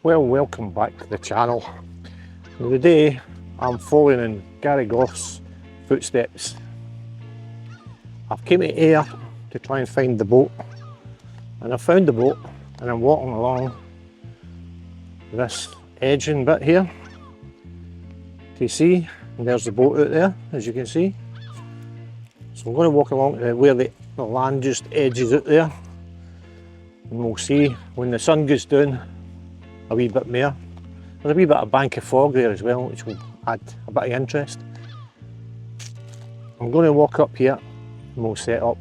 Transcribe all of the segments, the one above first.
Well, welcome back to the channel. Today I'm following in Garry Gough's footsteps. I've came to Ayr to try and find the boat, and I found the boat and I'm walking along this edging bit here. Do you see? And there's the boat out there, as you can see. So I'm going to walk along to where the land just edges out there, and we'll see when the sun goes down a wee bit more. There's a wee bit of bank of fog there as well, which will add a bit of interest. I'm going to walk up here and we'll set up,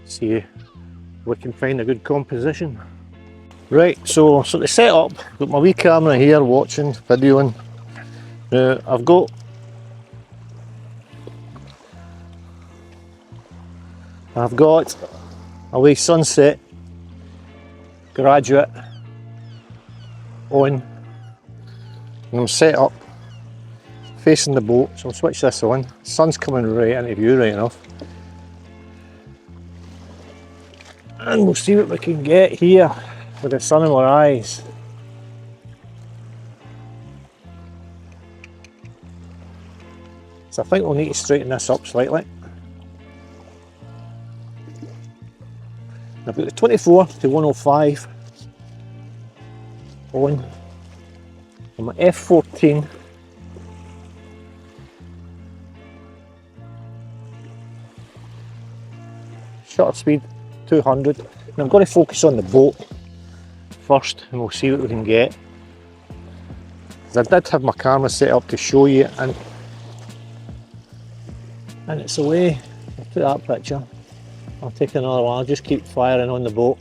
see if we can find a good composition. Right, so to set up, I've got my wee camera here watching, videoing. Now I've got a wee sunset graduate on, and I'm set up facing the boat, so I'll switch this on. The sun's coming right into view right enough, and we'll see what we can get here with the sun in our eyes. So I think we'll need to straighten this up slightly. I've got the 24 to 105 on my F14 shutter speed 200, and I'm going to focus on the boat first and we'll see what we can get. I did have my camera set up to show you, and it's away. I'll put that picture. I'll take another one. I'll just keep firing on the boat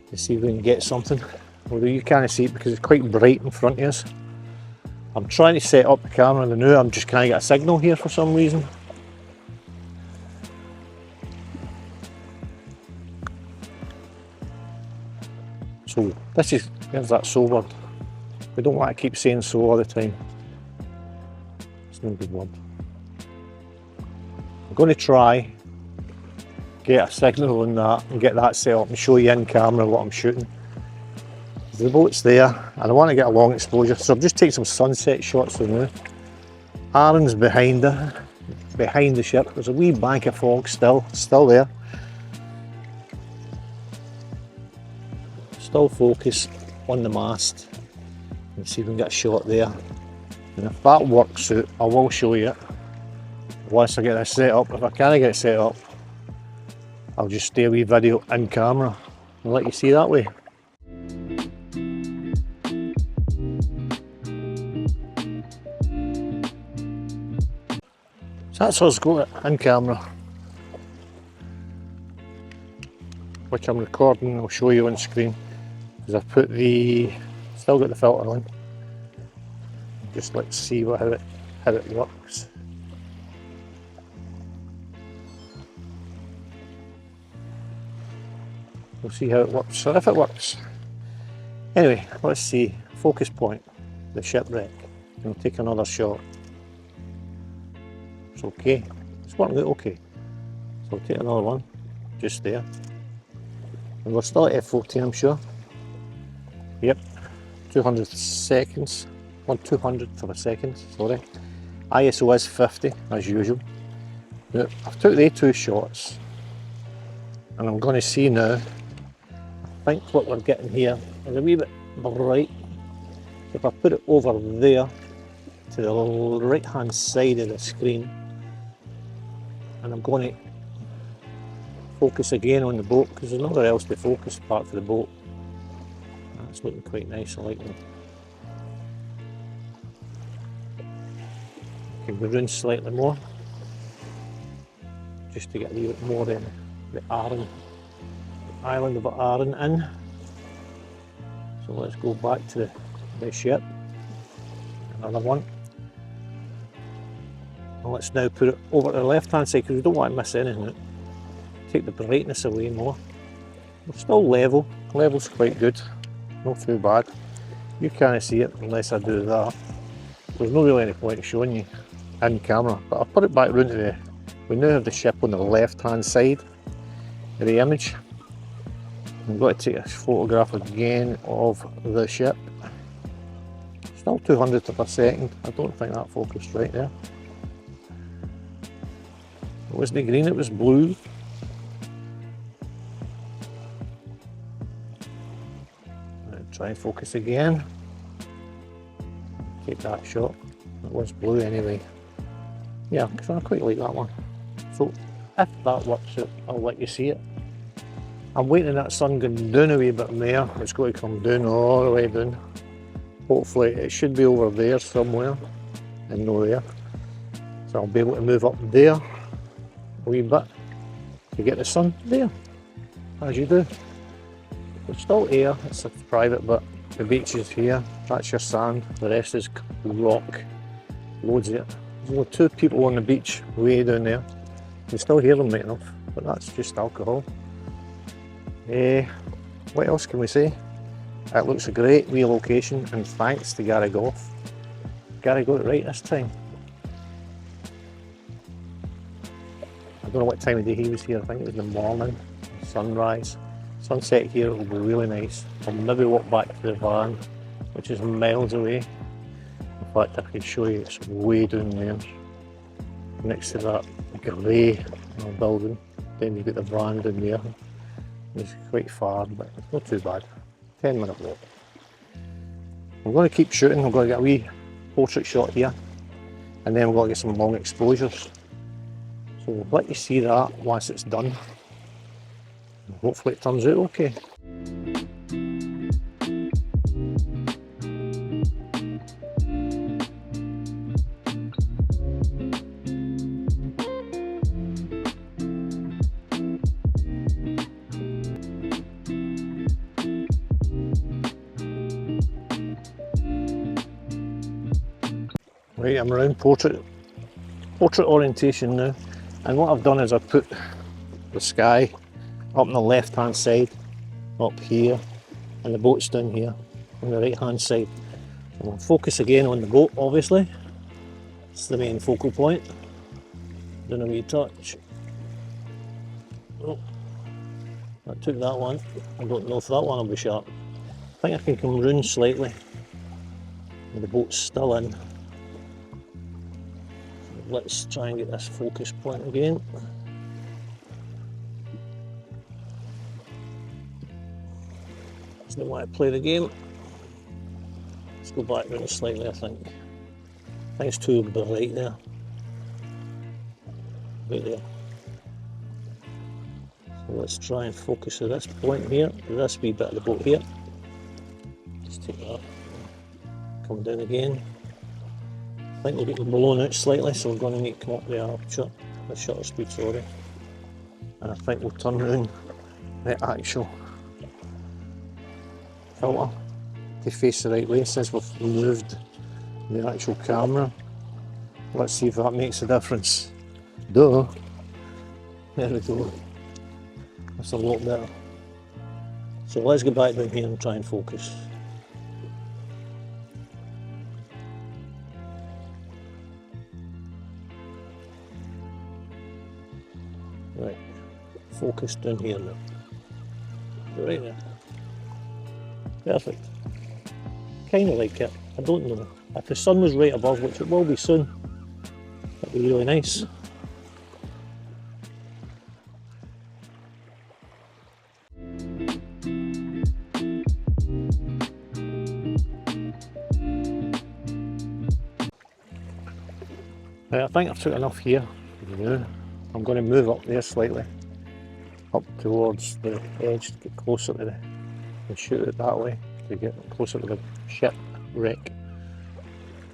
to see if we can get something. Although you can't see it because it's quite bright in front of us. I'm trying to set up the camera and now I'm just trying to get a signal here for some reason. So this is, there's that soul word. We don't want to keep saying so all the time. It's no good word. I'm going to try get a signal on that and get that set up and show you in camera what I'm shooting. The boat's there and I want to get a long exposure, so I've just taken some sunset shots of now. Aaron's behind the ship. There's a wee bank of fog still there. Still focus on the mast and see if we can get a shot there. And if that works out, I will show you it. Once I get this set up. If I can't get it set up, I'll just stay a wee video in camera and let you see that way. So that's us got it in camera, which I'm recording. I'll show you on screen because I've put still got the filter on. Just let's see how it works. We'll see how it works, or if it works. Anyway, let's see. Focus point, the shipwreck. And we'll take another shot. It's okay. It's working out okay. So we'll take another one, just there. And we're still at F14, I'm sure. Yep, 200 seconds. 200 for a second, sorry. ISO is 50, as usual. Now, I've took the two shots, and I'm going to see now. I think what we're getting here is a wee bit bright. If I put it over there to the right hand side of the screen, and I'm going to focus again on the boat because there's nowhere else to focus apart from the boat. That's looking quite nice, I like that. Can we run slightly more just to get a little bit more in the island of Arran in. So let's go back to the ship. Another one. And let's now put it over to the left hand side because we don't want to miss anything. Take the brightness away more. We're still level. Level's quite good. Not too bad. You can't see it unless I do that. There's no really any point in showing you in camera, but I'll put it back round to we now have the ship on the left hand side of the image. I'm going to take a photograph again of the ship. Still 200th per second. I don't think that focused right there. It wasn't green, it was blue. Try and focus again. Take that shot. It was blue anyway. Yeah, I quite like that one. So if that works out, I'll let you see it. I'm waiting that sun going down a wee bit more. It's going to come down all the way down. Hopefully it should be over there somewhere and no there. So I'll be able to move up there a wee bit to get the sun there, as you do. It's still air, it's private, but the beach is here. That's your sand, the rest is rock. Loads of it. There's only 2 people on the beach way down there. You can still hear them right enough, but that's just alcohol. What else can we say? It looks a great wee location, and thanks to Garry Gough. Garry got it right this time. I don't know what time of day he was here, I think it was in the morning, sunrise. Sunset here will be really nice. I'll maybe walk back to the van, which is miles away. In fact, I can show you it's way down there, next to that grey building. Then you've got the van down there. It's quite far, but it's not too bad. 10-minute walk. I'm going to keep shooting. I'm going to get a wee portrait shot here, and then we're going to get some long exposures. So we'll let you see that once it's done. Hopefully it turns out okay. Right, I'm around portrait orientation now, and what I've done is I've put the sky up on the left hand side, up here, and the boat's down here on the right hand side. And we'll focus again on the boat, obviously. It's the main focal point. Doing a wee touch. Oh, I took that one. I don't know if that one will be sharp. I think I can come round slightly. And the boat's still in. Let's try and get this focus point again. Don't want to play the game. Let's go back round slightly, I think. I think it's too bright there. Right there. So let's try and focus at this point here, this wee bit of the boat here. Let's take that. Come down again. I think we're getting blown out slightly, so we're going to need to come up the shutter speed, sorry. And I think we'll turn around the actual filter to face the right way since we've moved the actual camera. Let's see if that makes a difference. Duh! There we go. That's a lot better. So let's go back down here and try and focus. Right, focus down here now. Right there. Perfect. Kind of like it. I don't know. If the sun was right above, which it will be soon, that'd be really nice. Right, I think I've took enough here. Now I'm going to move up there slightly, up towards the edge to get closer to the and shoot it that way to get closer to the shipwreck.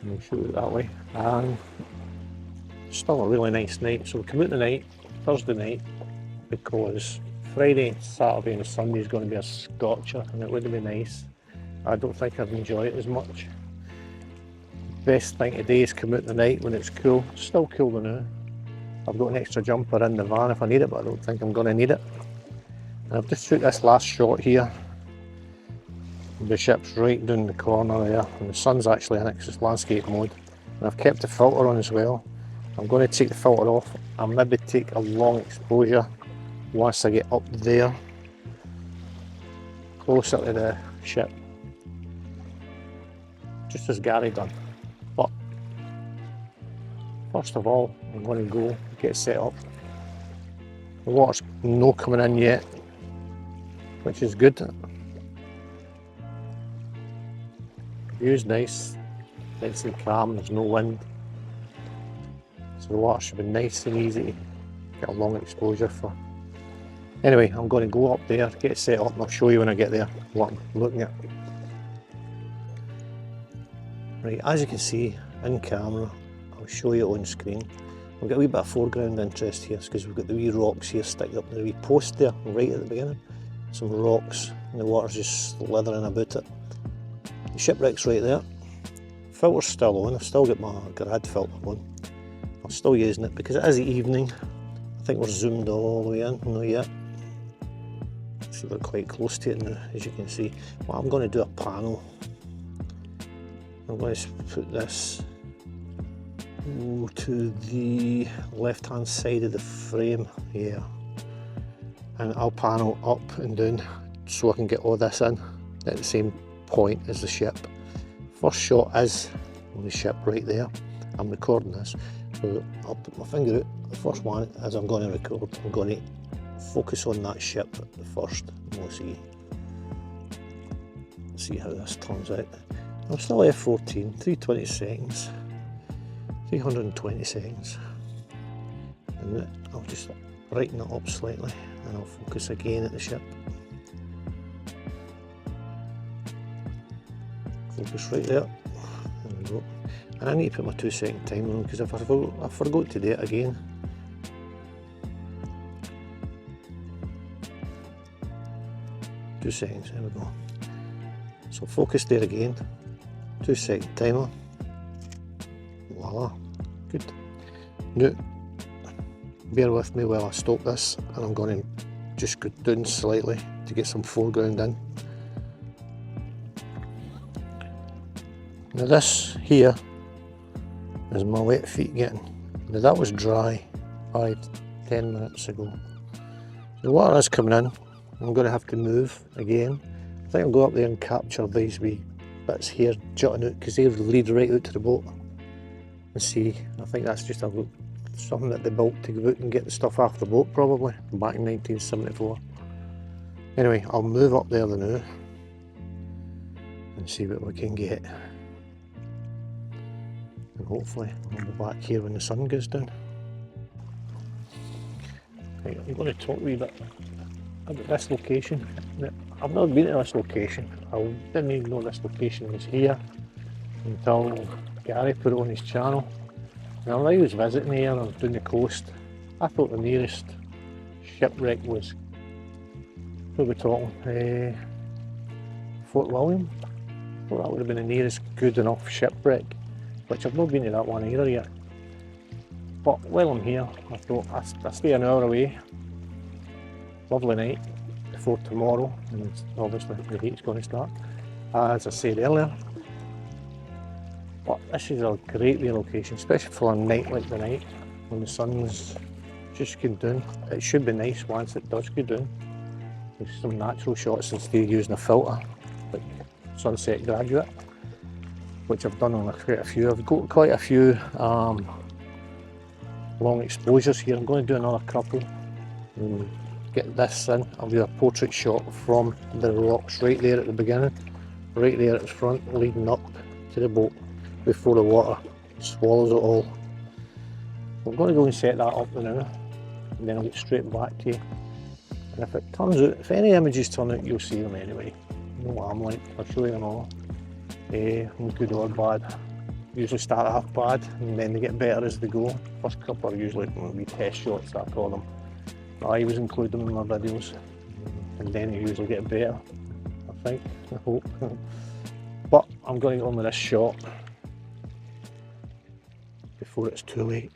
And we'll shoot it that way. And still a really nice night. So we come out tonight, Thursday night, because Friday, Saturday and Sunday is going to be a scorcher, and it wouldn't be nice. I don't think I'd enjoy it as much. Best thing today is come out tonight when it's cool. It's still cool now. I've got an extra jumper in the van if I need it, but I don't think I'm going to need it. And I've just took this last shot here. The ship's right down the corner there, and the sun's actually in it because it's landscape mode. And I've kept the filter on as well. I'm going to take the filter off and maybe take a long exposure once I get up there. closer to the ship, just as Garry done. But first of all, I'm going to go get set up. The water's no coming in yet, which is good. The view's nice and calm, there's no wind. So the water should be nice and easy to get a long exposure for. Anyway, I'm going to go up there, get set up, and I'll show you when I get there what I'm looking at. Right, as you can see in camera, I'll show you on screen. We've got a wee bit of foreground interest here because we've got the wee rocks here sticking up, the wee post there right at the beginning. Some rocks and the water's just slithering about it. The shipwreck's right there. Filter's still on, I've still got my grad filter on. I'm still using it because it is the evening. I think we're zoomed all the way in, not yet. So we're quite close to it now, as you can see. Well, I'm going to do a panel. I'm going to put this to the left hand side of the frame here, and I'll panel up and down so I can get all this in at the same point as the ship. First shot is on the ship right there. I'm recording this, so I'll put my finger out. The first one as I'm going to record, I'm going to focus on that ship first, and we'll see how this turns out. I'm still F14, 320 seconds, 320 seconds, and I'll just brighten it up slightly and I'll focus again at the ship. Focus right there, there we go. And I need to put my 2-second timer on because I forgot to do it again. Two seconds, there we go. So focus there again, 2-second timer, voila, good. Now, bear with me while I stop this, and I'm going to just go down slightly to get some foreground in. Now this here is my wet feet getting. Now that was dry 5-10 minutes ago. The water is coming in. I'm going to have to move again. I think I'll go up there and capture these wee bits here jutting out because they lead right out to the boat. And see, I think that's just something that they built to go out and get the stuff off the boat probably, back in 1974. Anyway, I'll move up there now and see what we can get. And hopefully I'll be back here when the sun goes down. Right, I'm going to talk a wee bit about this location. I've never been to this location. I didn't even know this location was here until Garry put it on his channel. And when I was visiting here and down the coast, I thought the nearest shipwreck was, what are we talking, Fort William? I thought that would have been the nearest good enough shipwreck, which I've not been to that one either yet. But while I'm here, I thought I stay an hour away. Lovely night before tomorrow, and obviously the heat's going to start, as I said earlier. But this is a great wee location, especially for a night like tonight when the sun's just going down. It should be nice once it does go down. There's some natural shots instead of using a filter, like Sunset Graduate, which I've done on quite a few. I've got quite a few long exposures here. I'm going to do another couple and get this in. I'll do a portrait shot from the rocks right there at the beginning, right there at the front, leading up to the boat before the water swallows it all. I'm going to go and set that up now, and then I'll get straight back to you. And if it turns out, if any images turn out, you'll see them anyway. You know what I'm like, I'll show you them all. Good or bad. Usually start off bad and then they get better as they go. First couple are usually wee test shots, I call them. I always include them in my videos, and then you usually get better, I think, I hope. But I'm going to go on with this shot before it's too late.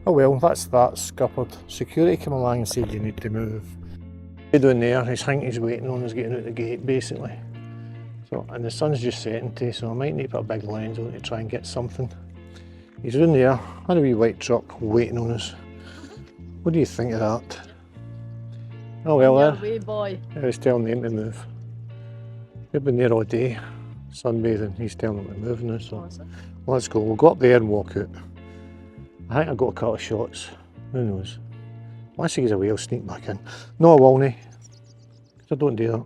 Oh well, that's that scuppered. Security came along and said you need to move. Down there, I think he's waiting on us getting out the gate basically. So, and the sun's just setting too, so I might need to put a big lens on to try and get something. He's in there, had a wee white truck waiting on us. What do you think of that? Oh well, Wee boy. I was telling them to move. We've been there all day, sunbathing. He's telling them to move now, so let's go. We'll go up there and walk out. I think I've got a couple of shots. Who knows? Unless he gets away, I'll sneak back in. No, I won't, because I don't do that.